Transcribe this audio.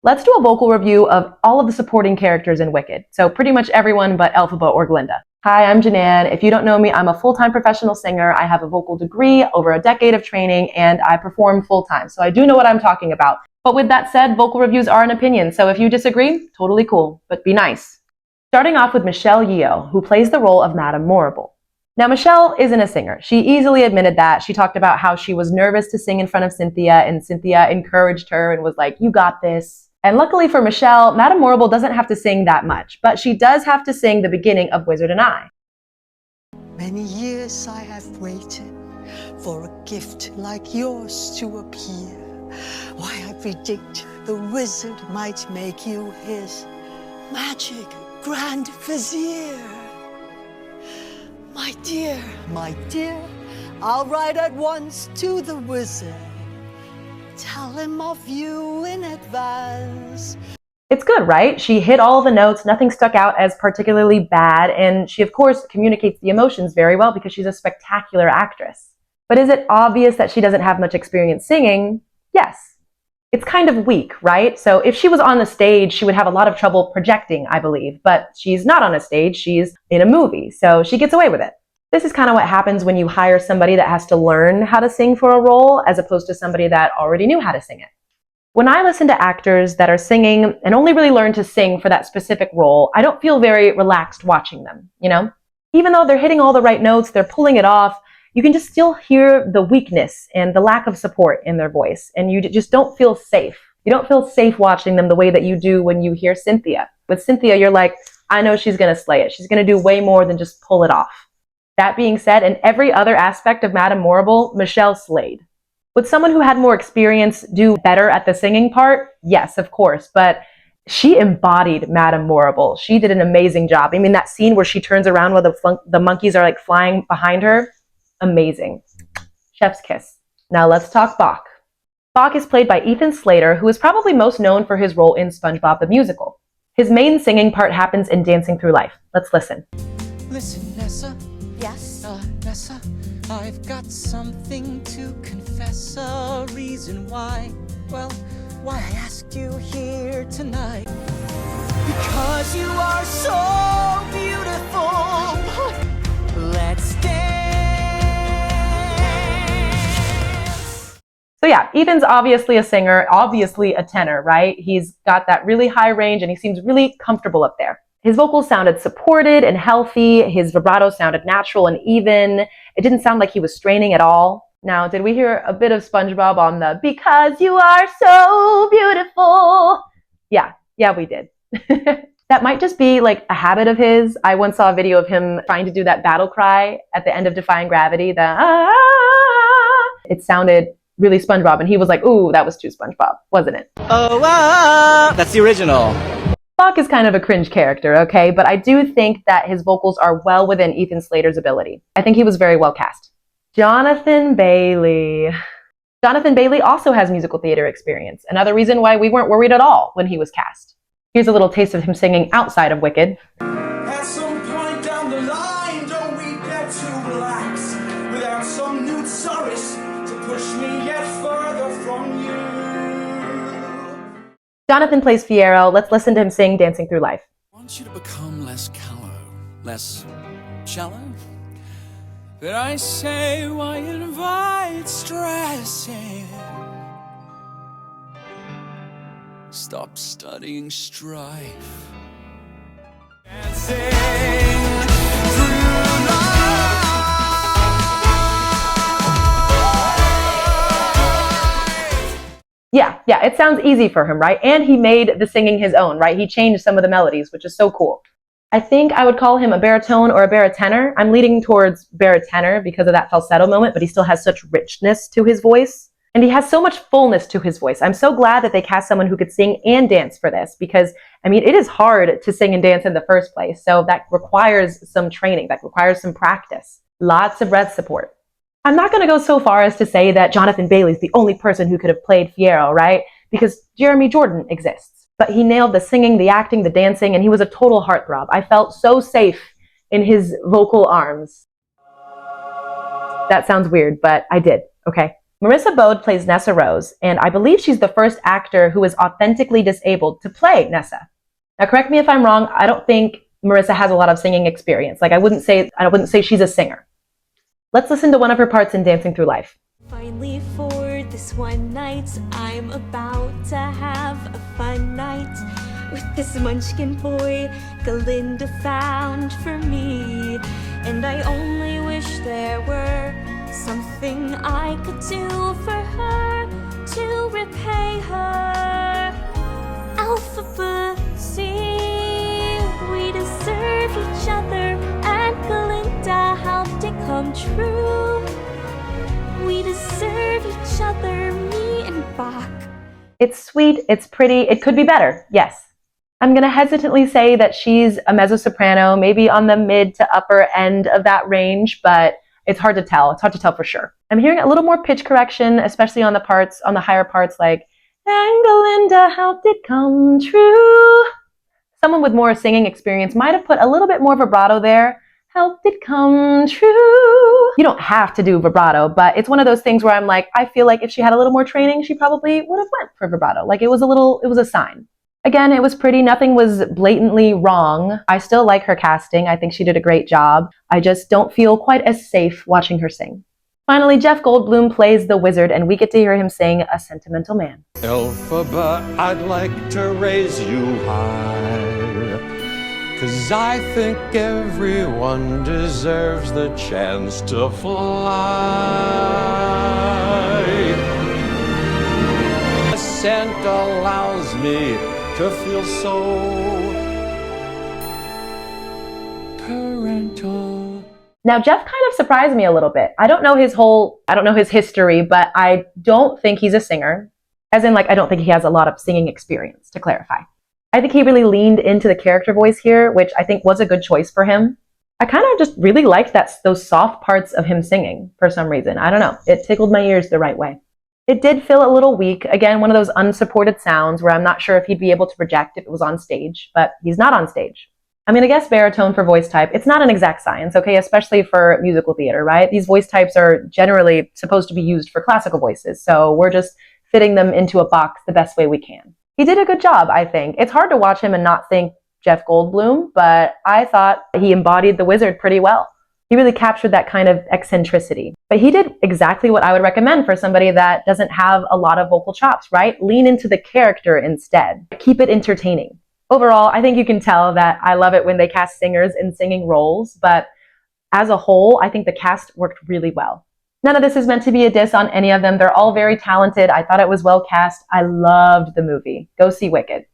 Let's do a vocal review of all of the supporting characters in Wicked. So pretty much everyone but Elphaba or Glinda. Hi, I'm Janan. If you don't know me, I'm a full-time professional singer. I have a vocal degree, over a decade of training, and I perform full-time. So I do know what I'm talking about. But with that said, vocal reviews are an opinion. So if you disagree, totally cool, but be nice. Starting off with Michelle Yeoh, who plays the role of Madame Morrible. Now, Michelle isn't a singer. She easily admitted that. She talked about how she was nervous to sing in front of Cynthia, and Cynthia encouraged her and was like, you got this. And luckily for Michelle, Madame Morrible doesn't have to sing that much, but she does have to sing the beginning of Wizard and I. Many years I have waited for a gift like yours to appear. Why, I predict the wizard might make you his magic grand vizier. My dear, I'll write at once to the wizard. Tell him of you in advance. It's good, right? She hit all the notes, nothing stuck out as particularly bad, and she of course communicates the emotions very well because she's a spectacular actress. But is it obvious that she doesn't have much experience singing? Yes. It's kind of weak, right? So if she was on the stage, she would have a lot of trouble projecting, I believe, but she's not on a stage, she's in a movie, so she gets away with it. This is kind of what happens when you hire somebody that has to learn how to sing for a role as opposed to somebody that already knew how to sing it. When I listen to actors that are singing and only really learn to sing for that specific role, I don't feel very relaxed watching them, you know? Even though they're hitting all the right notes, they're pulling it off, you can just still hear the weakness and the lack of support in their voice, and you just don't feel safe. You don't feel safe watching them the way that you do when you hear Cynthia. With Cynthia, you're like, I know she's gonna slay it. She's gonna do way more than just pull it off. That being said, in every other aspect of Madame Morrible, Michelle slayed. Would someone who had more experience do better at the singing part? Yes, of course, but she embodied Madame Morrible. She did an amazing job. I mean, that scene where she turns around while the monkeys are like flying behind her, amazing. Chef's kiss. Now let's talk Bode. Bode is played by Ethan Slater, who is probably most known for his role in SpongeBob the Musical. His main singing part happens in Dancing Through Life. Let's listen. Listen, Nessa. Yes? Nessa, I've got something to confess, a reason why, well, why I asked you here tonight. Because you are so beautiful. Let's dance. So yeah, Ethan's obviously a singer, obviously a tenor, right? He's got that really high range and he seems really comfortable up there. His vocals sounded supported and healthy. His vibrato sounded natural and even. It didn't sound like he was straining at all. Now, did we hear a bit of SpongeBob on the "because you are so beautiful"? Yeah, we did. That might just be like a habit of his. I once saw a video of him trying to do that battle cry at the end of Defying Gravity. The ah! It sounded really SpongeBob, and he was like, "Ooh, that was too SpongeBob, wasn't it?" Oh, that's the original. Bode is kind of a cringe character, okay? But I do think that his vocals are well within Ethan Slater's ability. I think he was very well cast. Jonathan Bailey. Jonathan Bailey also has musical theater experience. Another reason why we weren't worried at all when he was cast. Here's a little taste of him singing outside of Wicked. At some point down the line, don't we get to relax without some new Nessarose to push me yet further from you? Jonathan plays Fiyero. Let's listen to him sing Dancing Through Life. I want you to become less callow, less shallow. But I say, why invite stress in? Stop studying strife. Dancing through life. Yeah, it sounds easy for him, right? And he made the singing his own, right? He changed some of the melodies, which is so cool. I think I would call him a baritone or a barotenor. I'm leaning towards barotenor because of that falsetto moment, but he still has such richness to his voice. And he has so much fullness to his voice. I'm so glad that they cast someone who could sing and dance for this because, I mean, it is hard to sing and dance in the first place. So that requires some training, that requires some practice. Lots of breath support. I'm not going to go so far as to say that Jonathan Bailey is the only person who could have played Fiyero, right? Because Jeremy Jordan exists. But he nailed the singing, the acting, the dancing, and he was a total heartthrob. I felt so safe in his vocal arms. That sounds weird, but I did, okay? Marissa Bode plays Nessarose, and I believe she's the first actor who is authentically disabled to play Nessa. Now, correct me if I'm wrong, I don't think Marissa has a lot of singing experience. Like, I wouldn't say she's a singer. Let's listen to one of her parts in Dancing Through Life. Finally, for this one night, I'm about to have a fun night with this munchkin boy Galinda found for me. And I only wish there were something I could do for her to repay her. Alphabet C, we deserve each other, and Galinda helped it come true. We deserve each other, me and Bach. It's sweet, it's pretty, it could be better, yes. I'm going to hesitantly say that she's a mezzo-soprano, maybe on the mid to upper end of that range, but it's hard to tell. It's hard to tell for sure. I'm hearing a little more pitch correction, especially on the higher parts like, and Galinda helped it come true. Someone with more singing experience might have put a little bit more vibrato there. Helped it come true. You don't have to do vibrato, but it's one of those things where I'm like, I feel like if she had a little more training, she probably would have went for vibrato. Like it was a sign. Again, it was pretty. Nothing was blatantly wrong. I still like her casting. I think she did a great job. I just don't feel quite as safe watching her sing. Finally, Jeff Goldblum plays the wizard, and we get to hear him sing A Sentimental Man. Elphaba, I'd like to raise you high, 'cause I think everyone deserves the chance to fly. Ascent allows me to feel so parental. Now, Jeff kind of surprised me a little bit. I don't know his history, but I don't think he's a singer. As in, like, I don't think he has a lot of singing experience, to clarify. I think he really leaned into the character voice here, which I think was a good choice for him. I kind of just really liked those soft parts of him singing for some reason. I don't know. It tickled my ears the right way. It did feel a little weak. Again, one of those unsupported sounds where I'm not sure if he'd be able to project if it was on stage, but he's not on stage. I mean, I guess baritone for voice type, it's not an exact science, okay? Especially for musical theater, right? These voice types are generally supposed to be used for classical voices, so we're just fitting them into a box the best way we can. He did a good job, I think. It's hard to watch him and not think Jeff Goldblum, but I thought he embodied the wizard pretty well. He really captured that kind of eccentricity. But he did exactly what I would recommend for somebody that doesn't have a lot of vocal chops, right? Lean into the character instead. Keep it entertaining. Overall, I think you can tell that I love it when they cast singers in singing roles, but as a whole, I think the cast worked really well. None of this is meant to be a diss on any of them. They're all very talented. I thought it was well cast. I loved the movie. Go see Wicked.